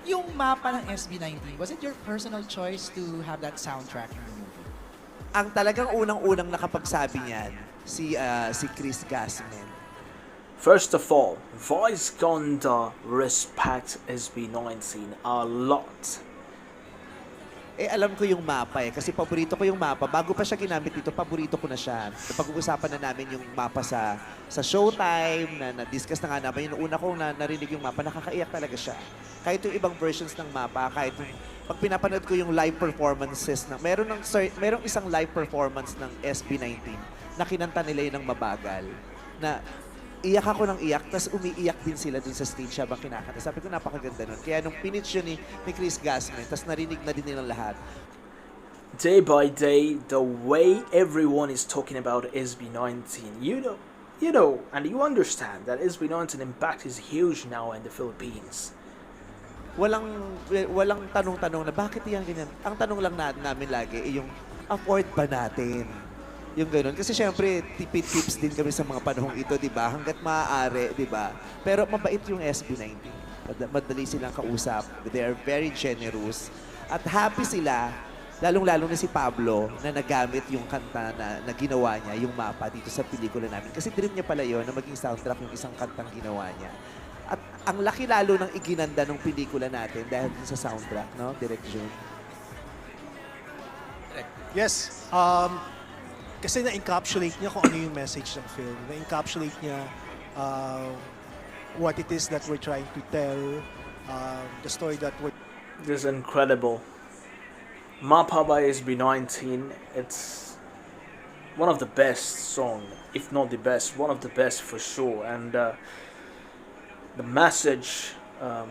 Yung mapa ng SB19, was it your personal choice to have that soundtrack in the movie? Ang talagang unang-unang nakapagsabi niyan, si Chris Gasman. First of all, Vice Ganda respect SB19 a lot. Alam ko yung mapa kasi paborito ko yung mapa. Bago pa siya ginamit dito, paborito ko na siya. Napag-uusapan na namin yung mapa sa Showtime, na-discuss na nga namin. Yung una kong narinig yung mapa, nakakaiyak talaga siya. Kahit yung ibang versions ng mapa, kahit yung, pag pinapanood ko yung live performances, merong isang live performance ng SB19 na kinanta nila yun ng mabagal. Na iyak ako ng iyak, tapos umiiyak din sila dun sa stage habang kinakanta. Sabi ko, napakaganda nun. Kaya nung pinitch yun ni Chris Gasman, tapos narinig na din nilang lahat. Day by day, the way everyone is talking about SB19, you know, and you understand that SB19 impact is huge now in the Philippines. Walang tanong-tanong na bakit yan ganyan. Ang tanong lang namin lagi yung afford ba natin? Yung gano'n. Kasi syempre, tipid-tips din kami sa mga panahong ito, di ba? Hanggat maaari, di ba? Pero mabait yung SB19. Madali silang kausap. They are very generous. At happy sila, lalong-lalo na si Pablo, na nagamit yung kanta na ginawa niya, yung mapa dito sa pelikula namin. Kasi dream niya pala yun na maging soundtrack yung isang kantang ginawa niya. At ang laki lalo ng iginanda ng pelikula natin dahil din sa soundtrack, no? Direct June. Yes. Kasi na-encapsulate niya kung ano yung message ng film. Na-encapsulate niya what it is that we're trying to tell, the story that we're... This is incredible. Mapa by SB19, it's one of the best song, if not the best, one of the best for sure. And the message,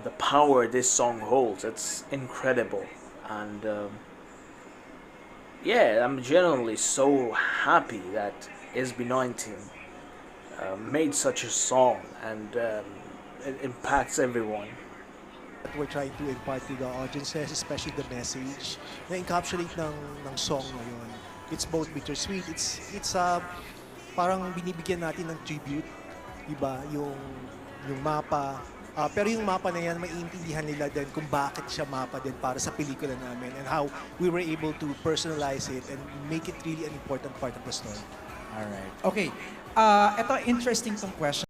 the power this song holds, it's incredible. And yeah, I'm genuinely so happy that SB19 made such a song and it impacts everyone. that we're trying to impart to the audiences, especially the message na-encapsulate ng song na yun. It's both bittersweet. It's parang binibigyan natin ng tribute, diba? Yung mapa. Pero yung mapa na yan, maiintindihan nila din kung bakit siya mapa din para sa pelikula namin and how we were able to personalize it and make it really an important part of the story. Alright. Okay. Ito, interesting tong question.